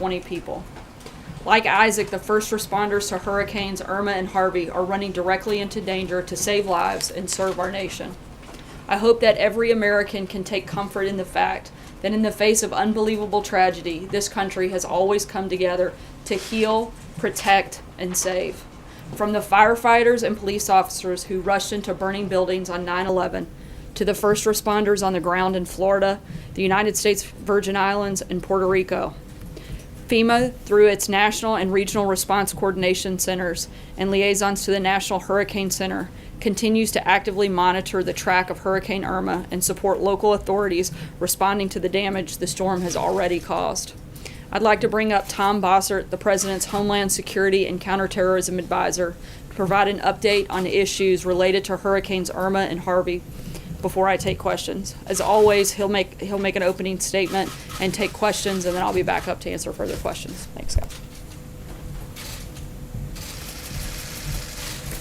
20 people. Like Isaac, the first responders to Hurricanes Irma and Harvey are running directly into danger to save lives and serve our nation. I hope that every American can take comfort in the fact that in the face of unbelievable tragedy, this country has always come together to heal, protect, and save. From the firefighters and police officers who rushed into burning buildings on 9/11, to the first responders on the ground in Florida, the United States Virgin Islands, and Puerto Rico. FEMA, through its national and regional response coordination centers and liaisons to the National Hurricane Center, continues to actively monitor the track of Hurricane Irma and support local authorities responding to the damage the storm has already caused. I'd like to bring up Tom Bossert, the President's Homeland Security and Counterterrorism Advisor, to provide an update on issues related to Hurricanes Irma and Harvey before I take questions. As always, he'll make an opening statement and take questions, and then I'll be back up to answer further questions. Thanks, Scott.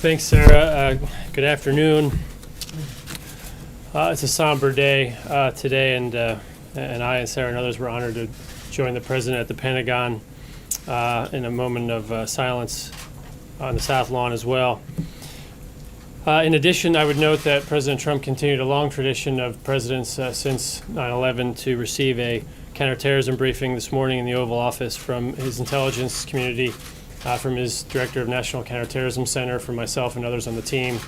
Thanks, Sarah. Good afternoon. It's a somber day today, and I and Sarah and others were honored to join the President at the Pentagon in a moment of silence on the South Lawn as well. In addition, I would note that President Trump continued a long tradition of presidents since 9/11 to receive a counterterrorism briefing this morning in the Oval Office from his intelligence community, from his Director of National Counterterrorism Center, from myself and others on the team.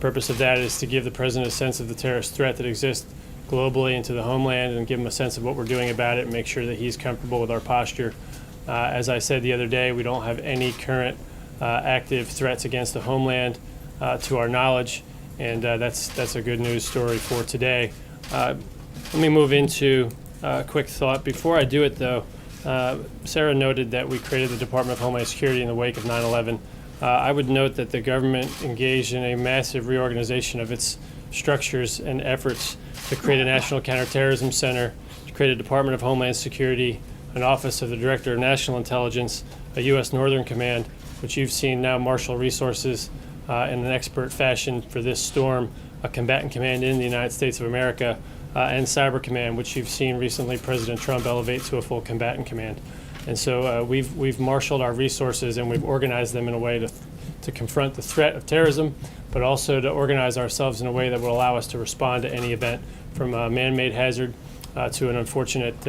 Purpose of that is to give the President a sense of the terrorist threat that exists globally into the homeland and give him a sense of what we're doing about it and make sure that he's comfortable with our posture. As I said the other day, we don't have any current active threats against the homeland to our knowledge, and that's a good news story for today. Let me move into a quick thought. Before I do it, though, Sarah noted that we created the Department of Homeland Security in the wake of 9/11. I would note that the government engaged in a massive reorganization of its structures and efforts to create a National Counterterrorism Center, to create a Department of Homeland Security, an Office of the Director of National Intelligence, a U.S. Northern Command, which you've seen now marshal resources in an expert fashion for this storm, a combatant command in the United States of America, and Cyber Command, which you've seen recently President Trump elevate to a full combatant command. And so we've marshaled our resources and we've organized them in a way to confront the threat of terrorism, but also to organize ourselves in a way that will allow us to respond to any event, from a man-made hazard to an unfortunate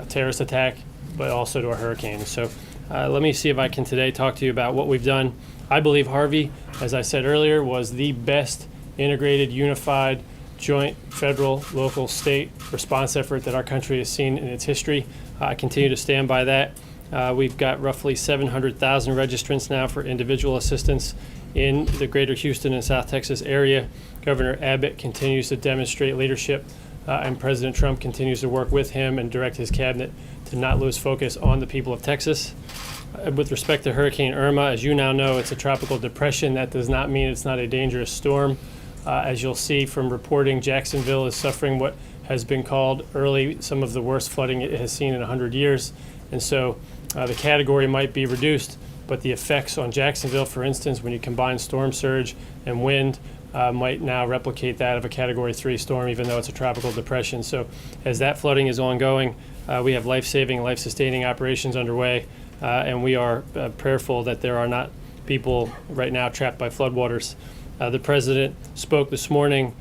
terrorist attack, but also to a hurricane. So let me see if I can today talk to you about what we've done. I believe Harvey, as I said earlier, was the best integrated, unified, joint federal, local, state response effort that our country has seen in its history. I continue to stand by that. We've got roughly 700,000 registrants now for individual assistance in the greater Houston and South Texas area. Governor Abbott continues to demonstrate leadership, and President Trump continues to work with him and direct his cabinet to not lose focus on the people of Texas. With respect to Hurricane Irma, as you now know, it's a tropical depression. That does not mean it's not a dangerous storm. As you'll see from reporting, Jacksonville is suffering what has been called early some of the worst flooding it has seen in 100 years. And so the category might be reduced, but the effects on Jacksonville, for instance, when you combine storm surge and wind, might now replicate that of a Category 3 storm, even though it's a tropical depression. So as that flooding is ongoing, we have life-saving, life-sustaining operations underway, and we are prayerful that there are not people right now trapped by floodwaters. The President spoke this morning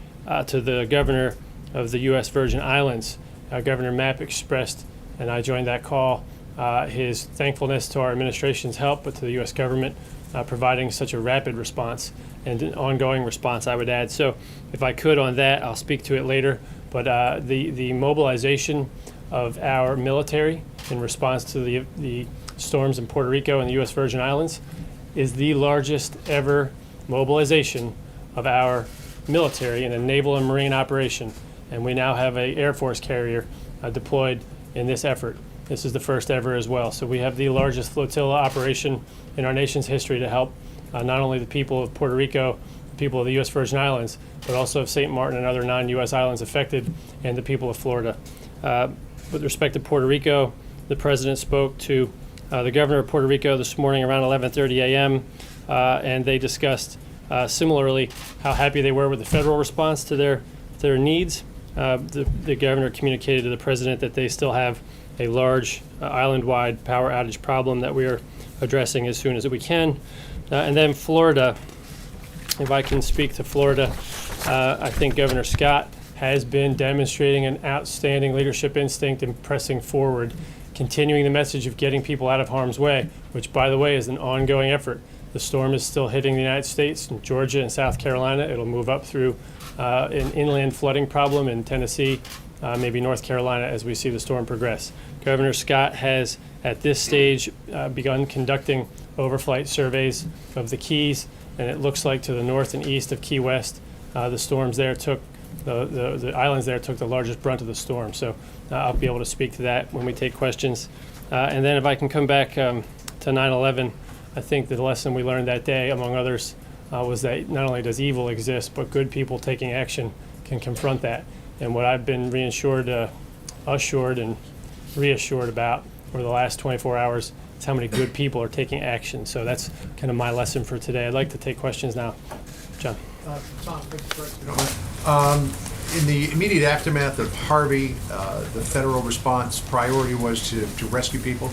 to the governor of the U.S. Virgin Islands. Governor Mapp expressed, and I joined that call, his thankfulness to our administration's help, but to the U.S. government providing such a rapid response and an ongoing response, I would add. So if I could on that, I'll speak to it later. But the mobilization of our military in response to the storms in Puerto Rico and the U.S. Virgin Islands is the largest ever mobilization of our military in a naval and marine operation. And we now have an Air Force carrier deployed in this effort. This is the first ever as well. So we have the largest flotilla operation in our nation's history to help not only the people of Puerto Rico, the people of the U.S. Virgin Islands, but also of St. Martin and other non-U.S. islands affected, and the people of Florida. With respect to Puerto Rico, the President spoke to the governor of Puerto Rico this morning around 11:30 a.m., and they discussed similarly how happy they were with the federal response to their needs. the governor communicated to the president that they still have a large island-wide power outage problem that we are addressing as soon as we can. And then Florida, if I can speak to Florida, I think Governor Scott has been demonstrating an outstanding leadership instinct in pressing forward, continuing the message of getting people out of harm's way, which, by the way, is an ongoing effort. The storm is still hitting the United States, in Georgia and South Carolina. It'll move up through an inland flooding problem in Tennessee, maybe North Carolina, as we see the storm progress. Governor Scott has, at this stage, begun conducting overflight surveys of the Keys, and it looks like to the north and east of Key West, the storms there took the islands there took the largest brunt of the storm. So I'll be able to speak to that when we take questions. And then if I can come back to 9/11, I think the lesson we learned that day, among others, was that not only does evil exist, but good people taking action can confront that. And what I've been assured and reassured about over the last 24 hours is how many good people are taking action. So that's kind of my lesson for today. I'd like to take questions now. John. Tom, thank you, President. In the immediate aftermath of Harvey, the federal response priority was to rescue people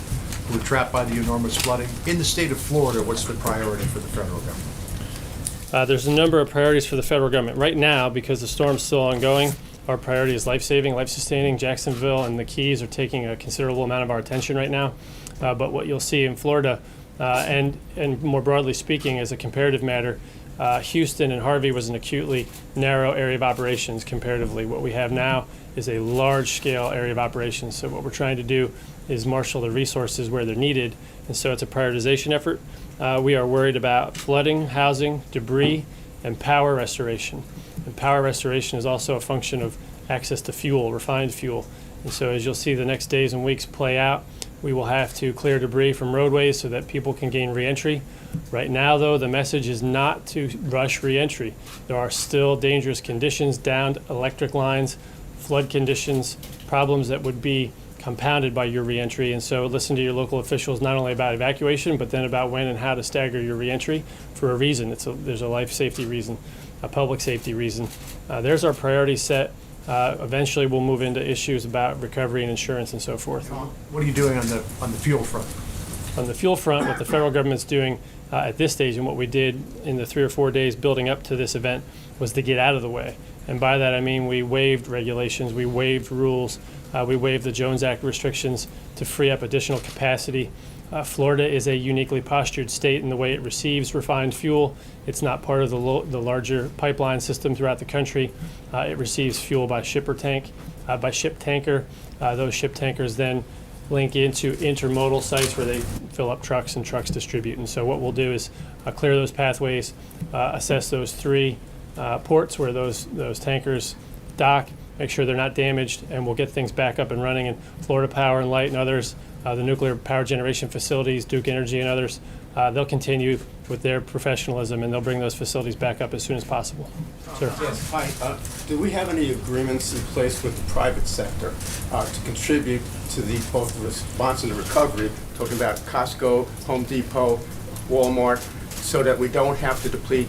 who were trapped by the enormous flooding. In the state of Florida, what's the priority for the federal government? There's a number of priorities for the federal government. Right now, because the storm's still ongoing, our priority is life-saving, life-sustaining. Jacksonville and the Keys are taking a considerable amount of our attention right now. But what you'll see in Florida, and more broadly speaking, as a comparative matter, Houston and Harvey was an acutely narrow area of operations comparatively. What we have now is a large-scale area of operations. So what we're trying to do is marshal the resources where they're needed, and so it's a prioritization effort. We are worried about flooding, housing, debris, and power restoration. And power restoration is also a function of access to fuel, refined fuel. And so as you'll see the next days and weeks play out, we will have to clear debris from roadways so that people can gain reentry. Right now, though, the message is not to rush reentry. There are still dangerous conditions, downed electric lines, flood conditions, problems that would be compounded by your reentry. And so listen to your local officials, not only about evacuation, but then about when and how to stagger your reentry for a reason. There's a life safety reason, a public safety reason. There's our priority set. Eventually, we'll move into issues about recovery and insurance and so forth. What are you doing on the fuel front? On the fuel front, what the federal government's doing at this stage, and what we did in the 3 or 4 days building up to this event, was to get out of the way. And by that I mean we waived regulations, we waived rules, we waived the Jones Act restrictions to free up additional capacity. Florida is a uniquely postured state in the way it receives refined fuel. It's not part of the larger pipeline system throughout the country. It receives fuel by ship tanker. Those ship tankers then link into intermodal sites where they fill up trucks and trucks distribute. And so what we'll do is clear those pathways, assess those 3 ports where those tankers dock, make sure they're not damaged, and we'll get things back up and running. And Florida Power and Light and others, the nuclear power generation facilities, Duke Energy and others, they'll continue with their professionalism, and they'll bring those facilities back up as soon as possible. Sir. Yes, hi. Do we have any agreements in place with the private sector to contribute to both the response and the recovery, talking about Costco, Home Depot, Walmart, so that we don't have to deplete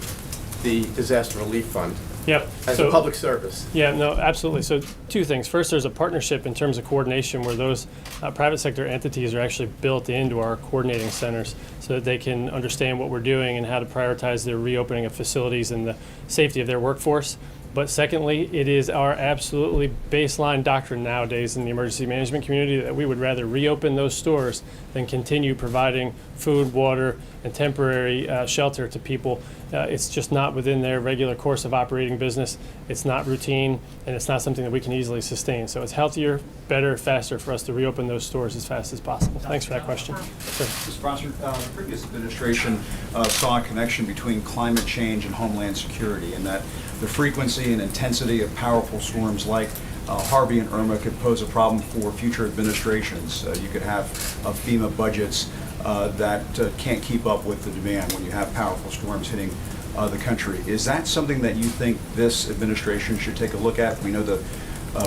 the disaster relief fund? Yep. As a public service. Yeah, no, absolutely. So 2 things. First, there's a partnership in terms of coordination where those private sector entities are actually built into our coordinating centers so that they can understand what we're doing and how to prioritize their reopening of facilities and the safety of their workforce. But secondly, it is our absolutely baseline doctrine nowadays in the emergency management community that we would rather reopen those stores than continue providing food, water, and temporary shelter to people. It's just not within their regular course of operating business. It's not routine, and it's not something that we can easily sustain. So it's healthier, better, faster for us to reopen those stores as fast as possible. Thanks for that question. Sure. Mr. Prosser, the previous administration saw a connection between climate change and homeland security, and that the frequency and intensity of powerful storms like Harvey and Irma could pose a problem for future administrations. You could have FEMA budgets that can't keep up with the demand when you have powerful storms hitting the country. Is that something that you think this administration should take a look at? We know the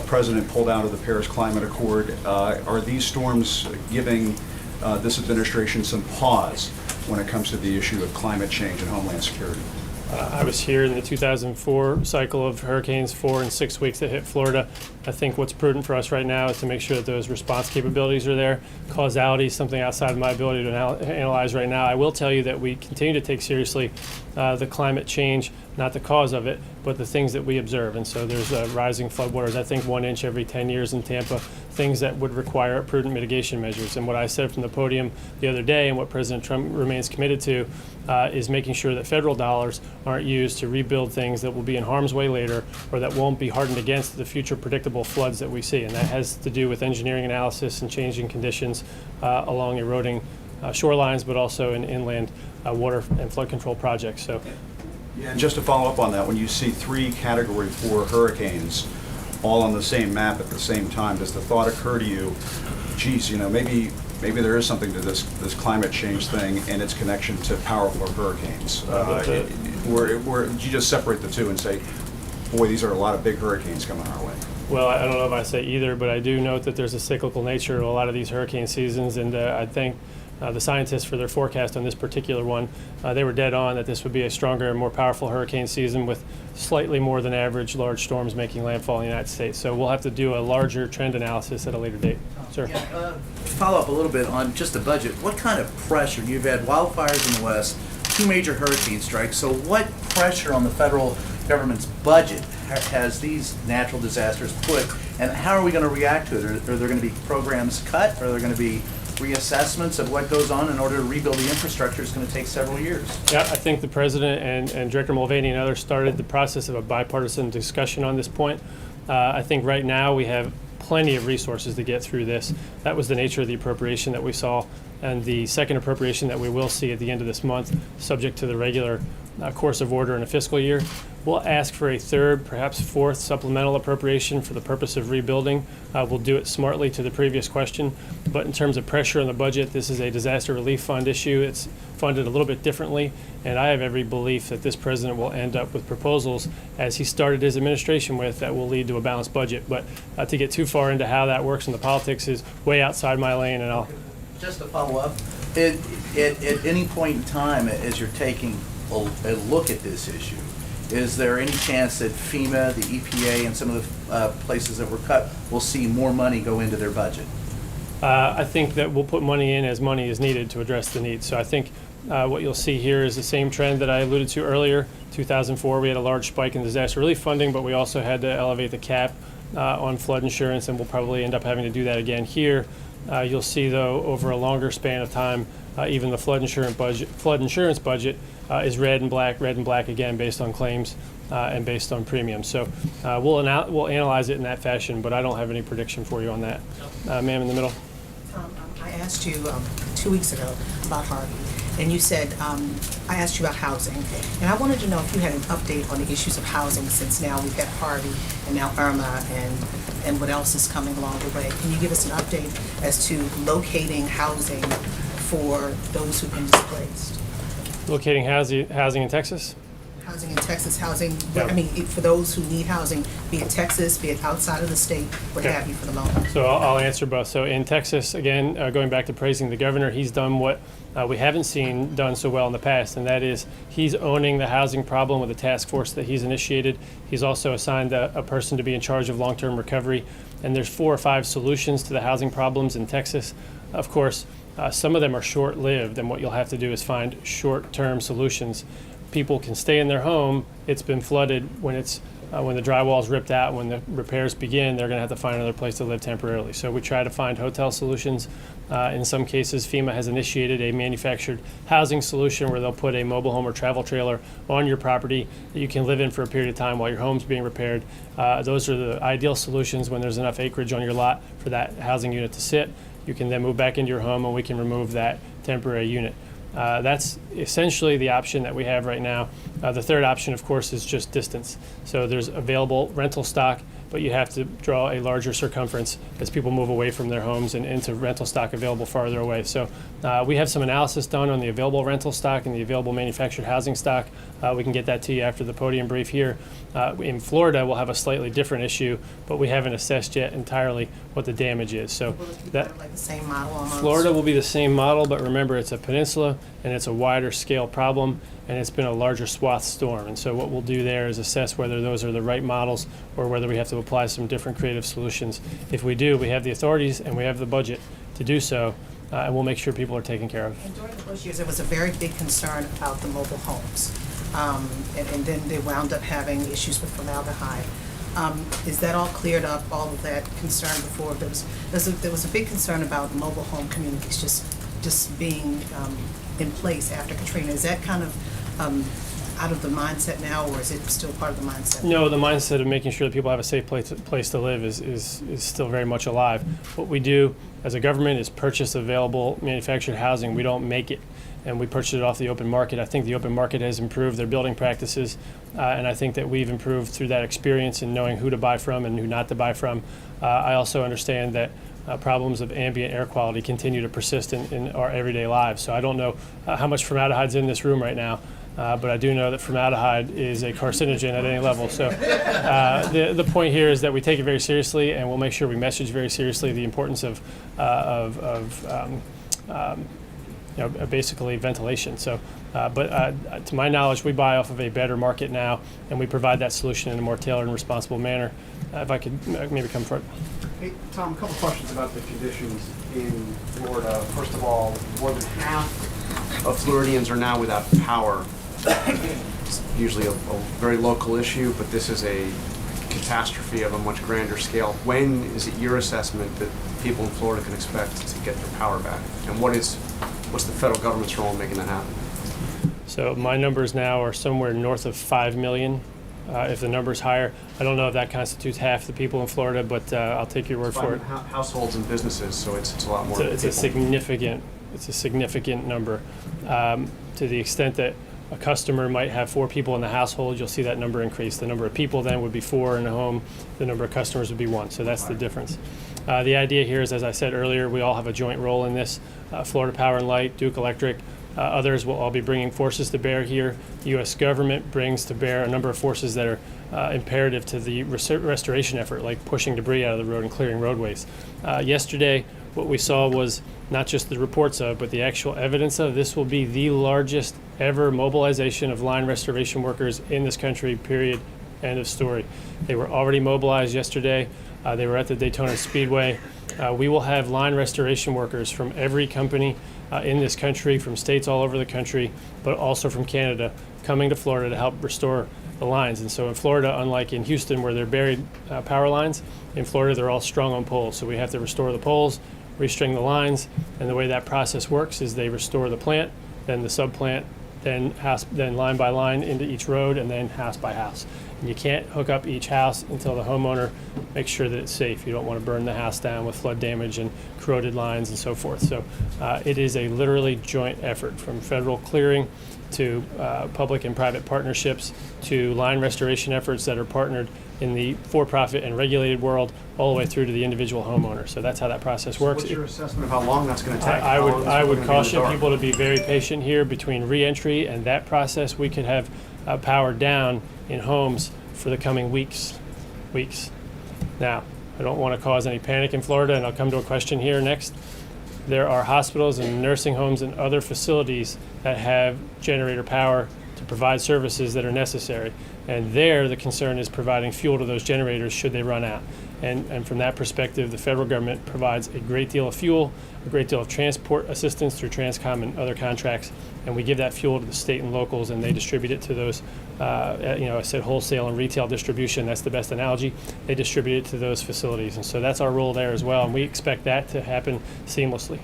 president pulled out of the Paris Climate Accord. Are these storms giving this administration some pause when it comes to the issue of climate change and homeland security? I was here in the 2004 cycle of hurricanes, 4 and 6 weeks that hit Florida. I think what's prudent for us right now is to make sure that those response capabilities are there. Causality is something outside of my ability to analyze right now. I will tell you that we continue to take seriously the climate change, not the cause of it, but the things that we observe. And so there's rising floodwaters, I think 1 inch every 10 years in Tampa, things that would require prudent mitigation measures. And what I said from the podium the other day and what President Trump remains committed to is making sure that federal dollars aren't used to rebuild things that will be in harm's way later or that won't be hardened against the future predictable floods that we see. And that has to do with engineering analysis and changing conditions along eroding shorelines, but also in inland water and flood control projects. So, Yeah, and just to follow up on that, when you see 3 Category 4 hurricanes all on the same map at the same time, does the thought occur to you, geez, maybe there is something to this climate change thing and its connection to powerful hurricanes? Or do you just separate the two and say, boy, these are a lot of big hurricanes coming our way? well, I don't know if I say either, but I do note that there's a cyclical nature to a lot of these hurricane seasons, and I thank the scientists for their forecast on this particular one. They were dead on that this would be a stronger and more powerful hurricane season with slightly more than average large storms making landfall in the United States. So we'll have to do a larger trend analysis at a later date. Sir? Yeah, follow up a little bit on just the budget. What kind of pressure? You've had wildfires in the West, 2 major hurricane strikes. So what pressure on the federal government's budget has these natural disasters put, and how are we going to react to it? Are there going to be programs cut? Are there going to be reassessments of what goes on in order to rebuild the infrastructure? Is going to take several years. Yeah, I think the President and Director Mulvaney and others started the process of a bipartisan discussion on this point. I think right now we have plenty of resources to get through this. That was the nature of the appropriation that we saw, and the second appropriation that we will see at the end of this month, subject to the regular course of order in a fiscal year. We'll ask for a third, perhaps fourth supplemental appropriation for the purpose of rebuilding. We'll do it smartly to the previous question, but in terms of pressure on the budget, this is a disaster relief fund issue. It's funded a little bit differently, and I have every belief that this president will end up with proposals, as he started his administration with, that will lead to a balanced budget. But to get too far into how that works in the politics is way outside my lane, and I'll... Just to follow up, at any point in time, as you're taking a look at this issue, is there any chance that FEMA, the EPA, and some of the places that were cut will see more money go into their budget? I think that we'll put money in as money is needed to address the needs. So I think what you'll see here is the same trend that I alluded to earlier. 2004, we had a large spike in disaster relief funding, but we also had to elevate the cap on flood insurance, and we'll probably end up having to do that again here. You'll see, though, over a longer span of time, even the flood insurance budget is red and black again, based on claims and based on premiums. So we'll analyze it in that fashion, but I don't have any prediction for you on that. Ma'am, in the middle. I asked you 2 weeks ago about Harvey, and you said, I asked you about housing, and I wanted to know if you had an update on the issues of housing, since now we've had Harvey and now Irma and what else is coming along the way. Can you give us an update as to locating housing for those who've been displaced? Locating housing in Texas? Housing in Texas, housing, Yeah. I mean, for those who need housing, be it Texas, be it outside of the state, what Okay. have you, for the moment. So I'll answer both. So in Texas, again, going back to praising the governor, he's done what we haven't seen done so well in the past, and that is he's owning the housing problem with a task force that he's initiated. He's also assigned a person to be in charge of long-term recovery, and there's 4 or 5 solutions to the housing problems in Texas. Of course, some of them are short-lived, and what you'll have to do is find short-term solutions. People can stay in their home. It's been flooded. When the drywall's ripped out, when the repairs begin, they're going to have to find another place to live temporarily. So we try to find hotel solutions. In some cases, FEMA has initiated a manufactured housing solution where they'll put a mobile home or travel trailer on your property that you can live in for a period of time while your home's being repaired. Those are the ideal solutions when there's enough acreage on your lot for that housing unit to sit. You can then move back into your home, and we can remove that temporary unit. That's essentially the option that we have right now. The third option, of course, is just distance. So there's available rental stock, but you have to draw a larger circumference as people move away from their homes and into rental stock available farther away. So we have some analysis done on the available rental stock and the available manufactured housing stock. We can get that to you after the podium brief here. In Florida, we'll have a slightly different issue, but we haven't assessed yet entirely what the damage is. So Will it be that kind of like the same model almost? Florida will be the same model, but remember, it's a peninsula. and it's a wider scale problem, and it's been a larger swath storm. And so what we'll do there is assess whether those are the right models or whether we have to apply some different creative solutions. If we do, we have the authorities and we have the budget to do so, and we'll make sure people are taken care of. And during the Bush years, there was a very big concern about the mobile homes. And then they wound up having issues with formaldehyde. Is that all cleared up, all of that concern before? There was a big concern about mobile home communities just being in place after Katrina. Is that kind of out of the mindset now, or is it still part of the mindset? No, the mindset of making sure that people have a safe place to live is still very much alive. What we do as a government is purchase available manufactured housing. We don't make it, and we purchase it off the open market. I think the open market has improved their building practices, and I think that we've improved through that experience in knowing who to buy from and who not to buy from. I also understand that problems of ambient air quality continue to persist in our everyday lives. So I don't know how much formaldehyde's in this room right now, but I do know that formaldehyde is a carcinogen at any level. So the point here is that we take it very seriously, and we'll make sure we message very seriously the importance of basically ventilation. So, but to my knowledge, we buy off of a better market now, and we provide that solution in a more tailored and responsible manner. If I could maybe come forward. Hey, Tom, a couple questions about the conditions in Florida. First of all, more than half of Floridians are now without power. It's usually a very local issue, but this is a catastrophe of a much grander scale. When is it your assessment that people in Florida can expect to get their power back? And what's the federal government's role in making that happen? So my numbers now are somewhere north of 5 million. If the number's higher, I don't know if that constitutes half the people in Florida, but I'll take your word for it. Households and businesses, so it's a lot more. It's a significant number. To the extent that a customer might have 4 people in the household, you'll see that number increase. The number of people then would be 4 in the home. The number of customers would be 1. So that's the difference. The idea here is, as I said earlier, we all have a joint role in this. Florida Power and Light, Duke Electric, others will all be bringing forces to bear here. The U.S. government brings to bear a number of forces that are imperative to the restoration effort, like pushing debris out of the road and clearing roadways. Yesterday, what we saw was not just the reports of, but the actual evidence of. This will be the largest ever mobilization of line restoration workers in this country, period, end of story. They were already mobilized yesterday. They were at the Daytona Speedway. We will have line restoration workers from every company in this country, from states all over the country, but also from Canada, coming to Florida to help restore the lines. And so in Florida, unlike in Houston where they're buried power lines, in Florida they're all strung on poles. So we have to restore the poles, restring the lines, and the way that process works is they restore the plant, then the subplant, then line by line into each road, and then house by house. And you can't hook up each house until the homeowner makes sure that it's safe. You don't want to burn the house down with flood damage and corroded lines and so forth. So it is a literally joint effort, from federal clearing to public and private partnerships to line restoration efforts that are partnered in the for-profit and regulated world, all the way through to the individual homeowner. So that's how that process works. What's your assessment of how long that's going to take? I would caution people to be very patient here. Between re-entry and that process, we could have power down in homes for the coming weeks. Now, I don't want to cause any panic in Florida, and I'll come to a question here next. There are hospitals and nursing homes and other facilities that have generator power to provide services that are necessary. And there, the concern is providing fuel to those generators should they run out. And from that perspective, the federal government provides a great deal of fuel, a great deal of transport assistance through Transcom and other contracts, and we give that fuel to the state and locals, and they distribute it to those, I said wholesale and retail distribution, that's the best analogy. They distribute it to those facilities, and so that's our role there as well, and we expect that to happen seamlessly.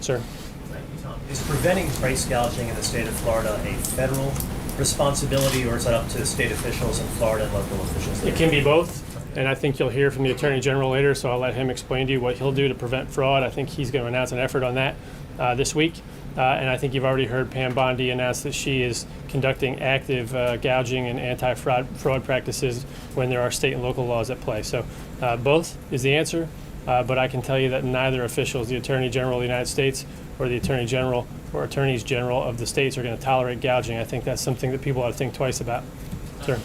Sir? Thank you, Tom. Is preventing price gouging in the state of Florida a federal responsibility, or is that up to state officials in Florida and local officials there? It can be both, and I think you'll hear from the Attorney General later, so I'll let him explain to you what he'll do to prevent fraud. I think he's going to announce an effort on that this week, and I think you've already heard Pam Bondi announce that she is conducting active gouging and anti-fraud practices when there are state and local laws at play. So both is the answer, but I can tell you that neither officials, the Attorney General of the United States or the Attorney General or Attorneys General of the states, are going to tolerate gouging. I think that's something that people ought to think twice about. Sir?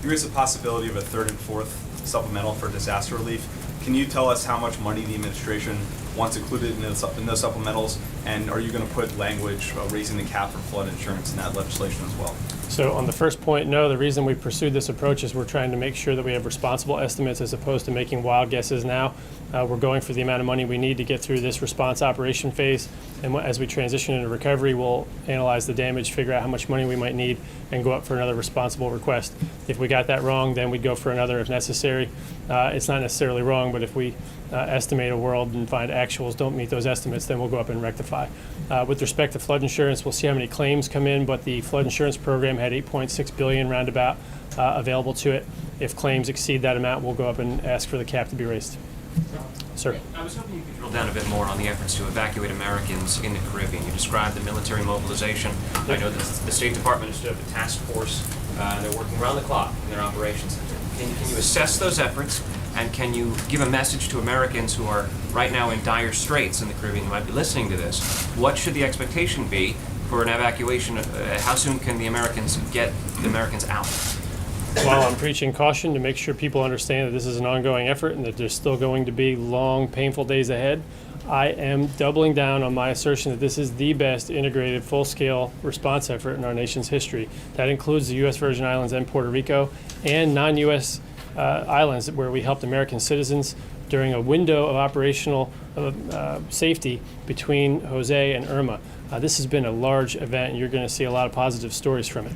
There is a possibility of a third and fourth supplemental for disaster relief. Can you tell us how much money the administration wants included in those supplementals? And are you going to put language raising the cap for flood insurance in that legislation as well? So on the first point, no. The reason we pursued this approach is we're trying to make sure that we have responsible estimates as opposed to making wild guesses now. We're going for the amount of money we need to get through this response operation phase. And as we transition into recovery, we'll analyze the damage, figure out how much money we might need, and go up for another responsible request. If we got that wrong, then we'd go for another if necessary. It's not necessarily wrong, but if we estimate a world and find actuals don't meet those estimates, then we'll go up and rectify. With respect to flood insurance, we'll see how many claims come in, but the flood insurance program had $8.6 billion roundabout available to it. If claims exceed that amount, we'll go up and ask for the cap to be raised. Sir. I was hoping you could drill down a bit more on the efforts to evacuate Americans in the Caribbean. You described the military mobilization. I know that the State Department has stood up a task force. They're working around the clock in their operations. Can you assess those efforts, and can you give a message to Americans who are right now in dire straits in the Caribbean who might be listening to this? What should the expectation be for an evacuation? How soon can the Americans get the Americans out? While I'm preaching caution to make sure people understand that this is an ongoing effort and that there's still going to be long, painful days ahead, I am doubling down on my assertion that this is the best integrated, full-scale response effort in our nation's history. That includes the U.S. Virgin Islands and Puerto Rico and non-U.S. Islands where we helped American citizens during a window of operational safety between Jose and Irma. This has been a large event, and you're going to see a lot of positive stories from it.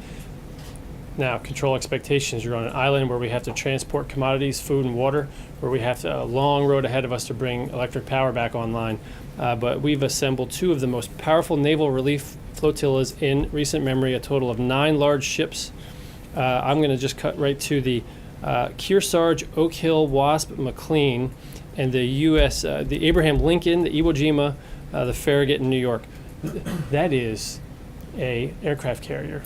Now, control expectations. You're on an island where we have to transport commodities, food and water, where we have a long road ahead of us to bring electric power back online. But we've assembled two of the most powerful naval relief flotillas in recent memory, a total of 9 large ships. I'm going to just cut right to the Kearsarge, Oak Hill, Wasp, McLean, and the U.S., the Abraham Lincoln, the Iwo Jima, the Farragut in New York. That is a aircraft carrier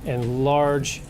and large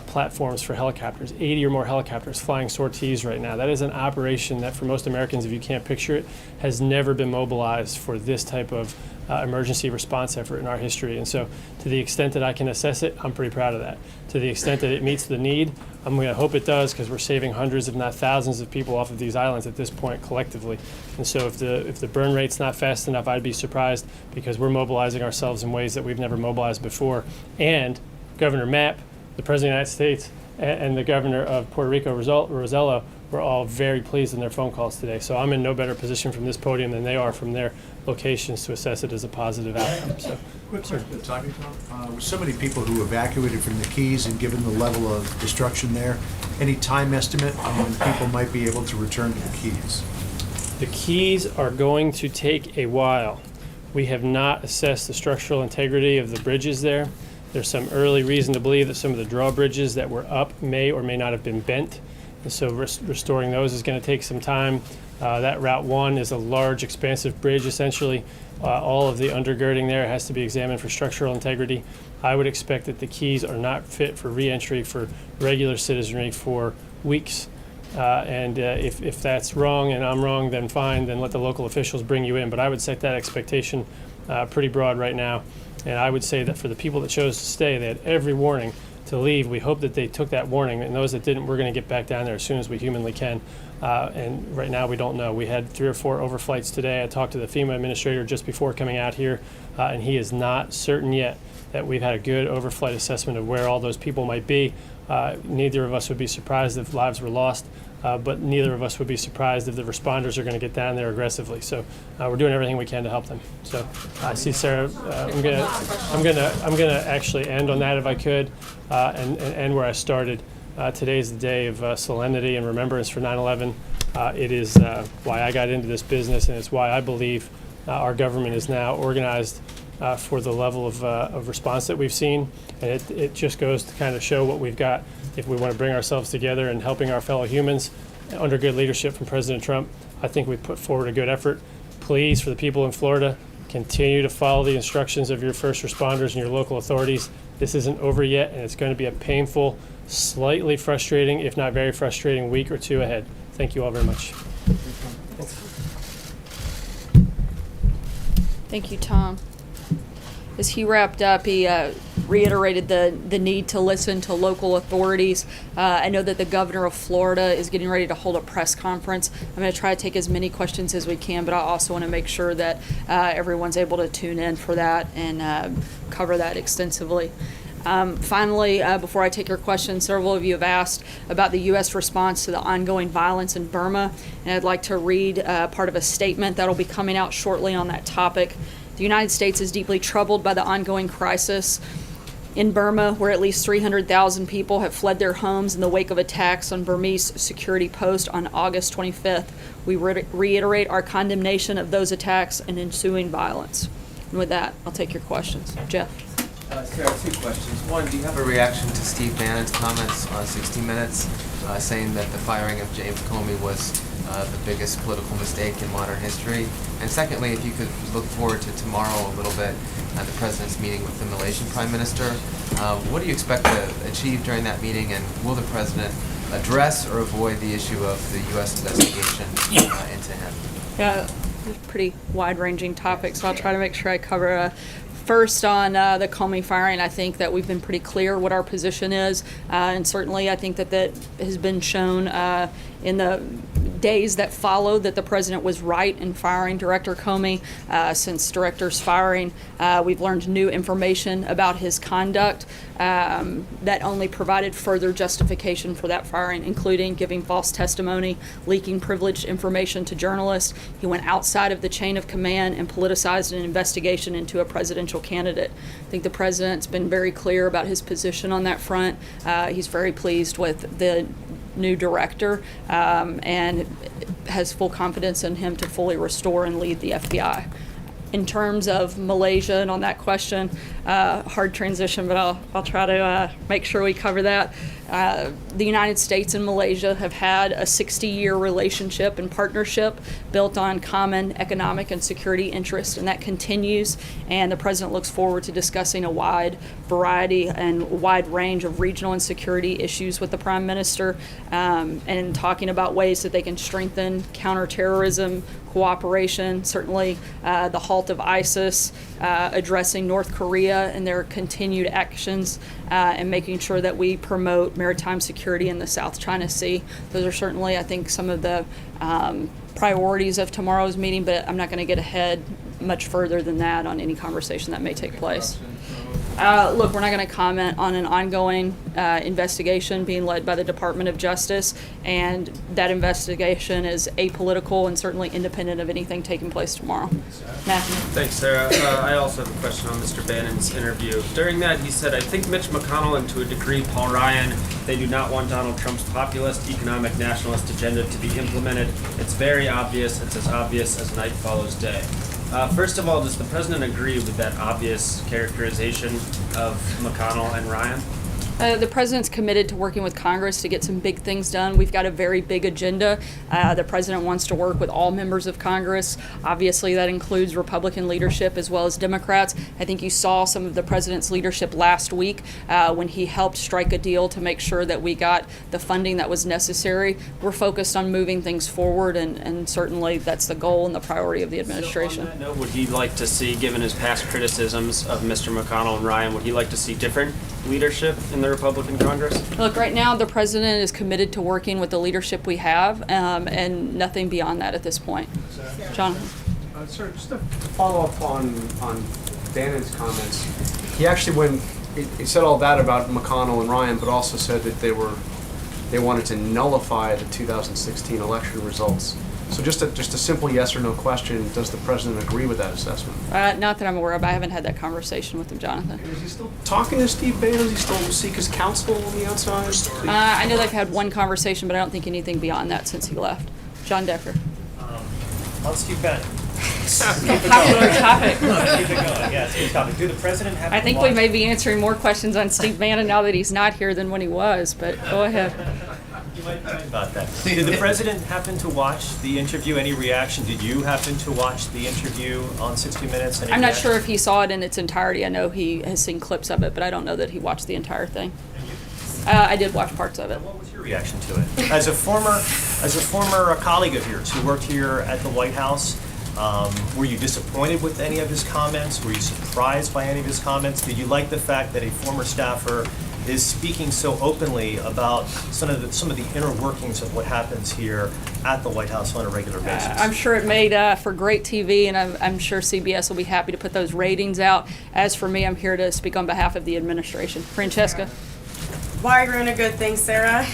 platforms for helicopters, 80 or more helicopters flying sorties right now. That is an operation that for most Americans, if you can't picture it, has never been mobilized for this type of emergency response effort in our history. And so to the extent that I can assess it, I'm pretty proud of that. To the extent that it meets the need, I'm going to hope it does, because we're saving hundreds if not thousands of people off of these islands at this point collectively. And so if the burn rate's not fast enough, I'd be surprised, because we're mobilizing ourselves in ways that we've never mobilized before. And Governor Mapp, the President of the United States, and the Governor of Puerto Rico, Rosello, were all very pleased in their phone calls today. So I'm in no better position from this podium than they are from their locations to assess it as a positive outcome. So, quick question, Tommy, with so many people who evacuated from the Keys and given the level of destruction there, any time estimate on when people might be able to return to the Keys? The Keys are going to take a while. We have not assessed the structural integrity of the bridges there. There's some early reason to believe that some of the drawbridges that were up may or may not have been bent. And so restoring those is going to take some time. That Route 1 is a large, expansive bridge, essentially. All of the undergirding there has to be examined for structural integrity. I would expect that the Keys are not fit for re-entry for regular citizenry for weeks. If that's wrong and I'm wrong, then fine, then let the local officials bring you in. But I would set that expectation pretty broad right now. And I would say that for the people that chose to stay, they had every warning to leave. We hope that they took that warning, and those that didn't, we're going to get back down there as soon as we humanly can. And right now we don't know. We had 3 or 4 overflights today. I talked to the FEMA administrator just before coming out here, and he is not certain yet that we've had a good overflight assessment of where all those people might be. Neither of us would be surprised if lives were lost, but neither of us would be surprised if the responders are going to get down there aggressively. So we're doing everything we can to help them. So I see Sarah. I'm gonna actually end on that if I could, and end where I started. Today is the day of solemnity and remembrance for 9/11. It is why I got into this business, and it's why I believe our government is now organized for the level of response that we've seen. And it just goes to kind of show what we've got if we want to bring ourselves together and helping our fellow humans under good leadership from President Trump. I think we put forward a good effort. Please, for the people in Florida, continue to follow the instructions of your first responders and your local authorities. This isn't over yet, and it's going to be a painful, slightly frustrating, if not very frustrating, week or 2 ahead. Thank you all very much. Thank you, Tom. As he wrapped up, he reiterated the need to listen to local authorities. I know that the governor of Florida is getting ready to hold a press conference. I'm going to try to take as many questions as we can, but I also want to make sure that everyone's able to tune in for that and cover that extensively. Finally, before I take your questions, several of you have asked about the U.S. response to the ongoing violence in Burma, and I'd like to read part of a statement that will be coming out shortly on that topic. The United States is deeply troubled by the ongoing crisis in Burma, where at least 300,000 people have fled their homes in the wake of attacks on Burmese security posts on August 25th. We reiterate our condemnation of those attacks and ensuing violence. And with that, I'll take your questions. Jeff. Sarah, two questions. One, do you have a reaction to Steve Bannon's comments on 60 Minutes, saying that the firing of James Comey was the biggest political mistake in modern history? And secondly, if you could look forward to tomorrow a little bit at the President's meeting with the Malaysian Prime Minister, what do you expect to achieve during that meeting, and will the President address or avoid the issue of the U.S. investigation into him? Yeah, pretty wide-ranging topics, so I'll try to make sure I cover first on the Comey firing. I think that we've been pretty clear what our position is, and certainly I think that has been shown in the days that followed that the president was right in firing Director Comey. Since Director's firing, we've learned new information about his conduct that only provided further justification for that firing, including giving false testimony, leaking privileged information to journalists. He went outside of the chain of command and politicized an investigation into a presidential candidate. I think the president's been very clear about his position on that front. He's very pleased with the new director and has full confidence in him to fully restore and lead the FBI. In terms of Malaysia, and on that question, hard transition, but I'll try to make sure we cover that. The United States and Malaysia have had a 60-year relationship and partnership built on common economic and security interests, and that continues. And the President looks forward to discussing a wide variety and wide range of regional and security issues with the Prime Minister, and talking about ways that they can strengthen counterterrorism cooperation, certainly the halt of ISIS, addressing North Korea and their continued actions, and making sure that we promote maritime security in the South China Sea. Those are certainly, I think, some of the priorities of tomorrow's meeting, but I'm not going to get ahead much further than that on any conversation that may take place. Look, we're not going to comment on an ongoing investigation being led by the Department of Justice, and that investigation is apolitical and certainly independent of anything taking place tomorrow. Matthew. Thanks, Sarah. I also have a question on Mr. Bannon's interview. During that, he said, I think Mitch McConnell and to a degree Paul Ryan, they do not want Donald Trump's populist, economic, nationalist agenda to be implemented. It's very obvious. It's as obvious as night follows day. First of all, does the president agree with that obvious characterization of McConnell and Ryan? The president's committed to working with Congress to get some big things done. We've got a very big agenda. The president wants to work with all members of Congress. Obviously, that includes Republican leadership as well as Democrats. I think you saw some of the president's leadership last week when he helped strike a deal to make sure that we got the funding that was necessary. We're focused on moving things forward, and certainly that's the goal and the priority of the administration. So on that note, would he like to see, given his past criticisms of Mr. McConnell and Ryan, would he like to see different leadership in the Republican Congress? Look, right now the president is committed to working with the leadership we have, and nothing beyond that at this point. Jonathan. Sir, just to follow up on Bannon's comments, he actually, when he said all that about McConnell and Ryan, but also said that they wanted to nullify the 2016 election results. So just a simple yes or no question, does the president agree with that assessment? Not that I'm aware of. I haven't had that conversation with him, Jonathan. Is he still talking to Steve Bannon? Does he still seek his counsel on the outside? I know they've had one conversation, but I don't think anything beyond that since he left. John Decker. On Steve Bannon. Popular topic. Keep it going. Yeah, it's a good topic. Do the president have I to think watch? we may be answering more questions on Steve Bannon now that he's not here than when he was, but go ahead. You might think about that. Did the president happen to watch the interview? Any reaction? Did you happen to watch the interview on 60 Minutes? Any I'm not reaction? sure if he saw it in its entirety. I know he has seen clips of it, but I don't know that he watched the entire thing. I did watch parts of it. What was your reaction to it? As a former colleague of yours who worked here at the White House, Were you disappointed with any of his comments? Were you surprised by any of his comments? Did you like the fact that a former staffer is speaking so openly about some of the inner workings of what happens here at the White House on a regular basis? I'm sure it made for great TV, and I'm sure CBS will be happy to put those ratings out. As for me, I'm here to speak on behalf of the administration. Francesca? Why ruin a good thing, Sarah?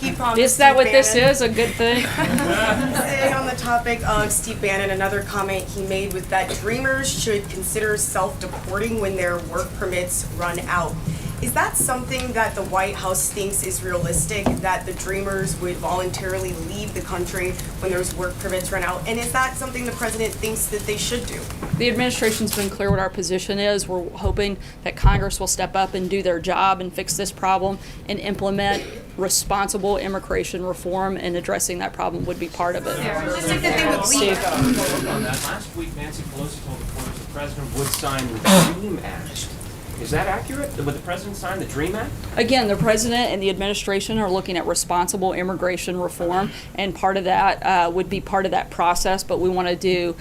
Keep on Is that Steve what this Bannon. is, a good thing? Staying on the topic of Steve Bannon, another comment he made was that Dreamers should consider self-deporting when their work permits run out. Is that something that the White House thinks is realistic, that the Dreamers would voluntarily leave the country when those work permits run out? And is that something the president thinks that they should do? The administration's been clear what our position is. We're hoping that Congress will step up and do their job and fix this problem and implement responsible immigration reform, and addressing that problem would be part of it. Realistic that they would leave. On that, last week Nancy Pelosi told reporters the president would sign the DREAM Act. Is that accurate? Would the president sign the DREAM Act? Again, the president and the administration are looking at responsible immigration reform, and part of that would be part of that process, but we want to do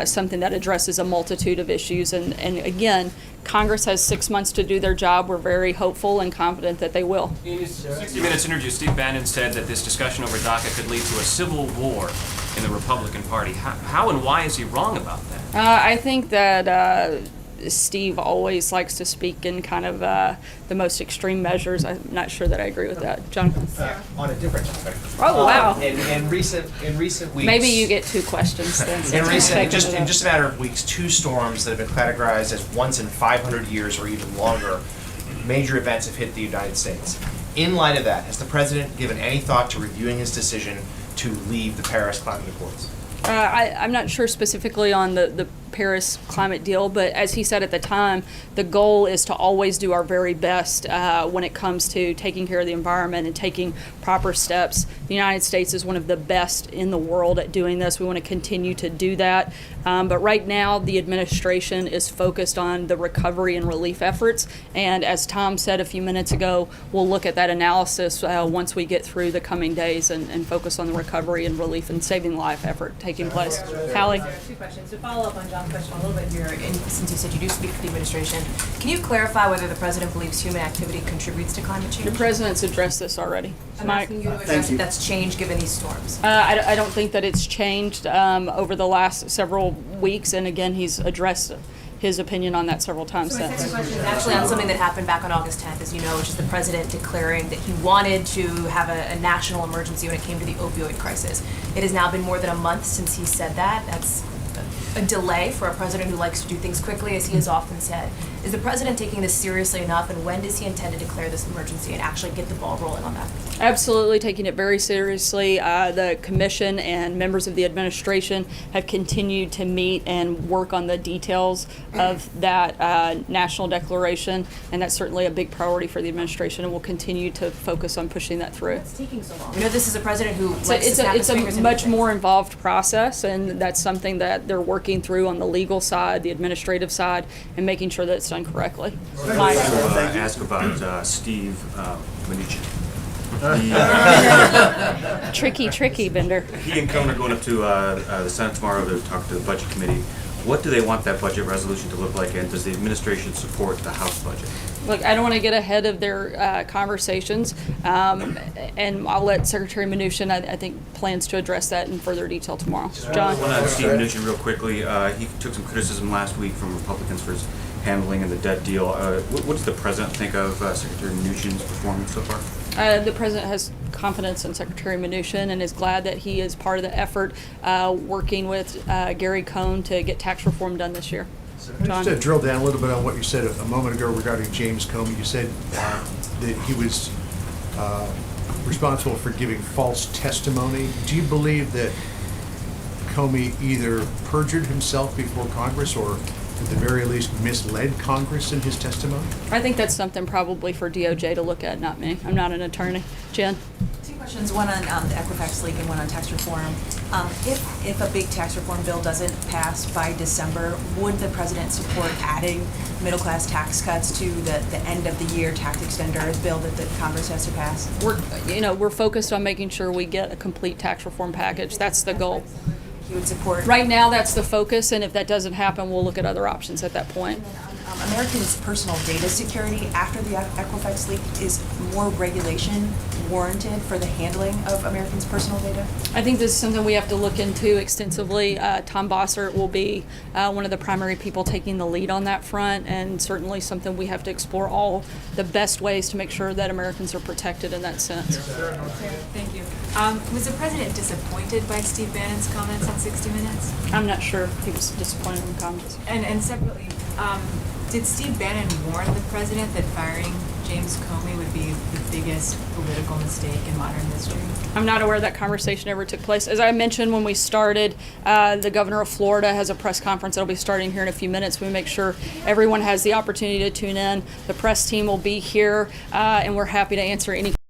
something that addresses a multitude of issues. And again, Congress has 6 months to do their job. We're very hopeful and confident that they will. In his 60 Minutes interview, Steve Bannon said that this discussion over DACA could lead to a civil war in the Republican Party. How and why is he wrong about that? I think that Steve always likes to speak in kind of the most extreme measures. I'm not sure that I agree with that. John? On a different topic. Oh, wow. In recent weeks. Maybe you get 2 questions then. In just a matter of weeks, 2 storms that have been categorized as once in 500 years or even longer, major events have hit the United States. In light of that, has the president given any thought to reviewing his decision to leave the Paris Climate Accords? I'm not sure specifically on the Paris climate deal, but as he said at the time, the goal is to always do our very best when it comes to taking care of the environment and taking proper steps. The United States is one of the best in the world at doing this. We want to continue to do that. But right now, the administration is focused on the recovery and relief efforts. And as Tom said a few minutes ago, we'll look at that analysis once we get through the coming days and focus on the recovery and relief and saving life effort taking place. Hallie? 2 questions. To follow up on John's question a little bit here, and since you said you do speak for the administration, can you clarify whether the president believes human activity contributes to climate change? The president's addressed this already. I'm asking you to address if that's changed given these storms. I don't think that it's changed over the last several weeks, and again, he's addressed his opinion on that several times So my since. second question is actually on something that happened back on August 10th, as you know, which is the president declaring that he wanted to have a national emergency when it came to the opioid crisis. It has now been more than a month since he said that. That's a delay for a president who likes to do things quickly, as he has often said. Is the president taking this seriously enough, and when does he intend to declare this emergency and actually get the ball rolling on that? Absolutely taking it very seriously. The commission and members of the administration have continued to meet and work on the details of that national declaration, and that's certainly a big priority for the administration, and we'll continue to focus on pushing that through. What's taking so long? You know, this is a president who So likes to snap his fingers it's a and much do more things. involved process, and that's something that they're working through on the legal side, the administrative side, and making sure that it's done correctly. Mike? Ask about Steve Mnuchin. Tricky, Bender. He and Cohen are going up to the Senate tomorrow to talk to the Budget Committee. What do they want that budget resolution to look like, and does the administration support the House budget? Look, I don't want to get ahead of their conversations, and I'll let Secretary Mnuchin, I think, plans to address that in further detail tomorrow. John? I want to Steve Mnuchin real quickly. He took some criticism last week from Republicans for his handling of the debt deal. What does the president think of Secretary Mnuchin's performance so far? The president has confidence in Secretary Mnuchin and is glad that he is part of the effort working with Gary Cohn to get tax reform done this year. John? Just to drill down a little bit on what you said a moment ago regarding James Comey, you said that he was responsible for giving false testimony. Do you believe that Comey either perjured himself before Congress or at the very least misled Congress in his testimony? I think that's something probably for DOJ to look at, not me. I'm not an attorney. Jen? 2 questions, one on the Equifax leak and one on tax reform. If a big tax reform bill doesn't pass by December, would the president support adding middle-class tax cuts to the end of the year tax extender bill that the Congress has to pass? We're focused on making sure we get a complete tax reform package. That's the goal. you would support? Right now, that's the focus, and if that doesn't happen, we'll look at other options at that point. Americans' personal data security after the Equifax leak, is more regulation warranted for the handling of Americans' personal data? I think this is something we have to look into extensively. Tom Bossert will be one of the primary people taking the lead on that front, and certainly something we have to explore all the best ways to make sure that Americans are protected in that sense. Thank you. Was the president disappointed by Steve Bannon's comments on 60 Minutes? I'm not sure if he was disappointed in the comments. And separately, did Steve Bannon warn the president that firing James Comey would be the biggest political mistake in modern history? I'm not aware that conversation ever took place. As I mentioned when we started, the governor of Florida has a press conference that'll be starting here in a few minutes. We make sure everyone has the opportunity to tune in. The press team will be here, and we're happy to answer any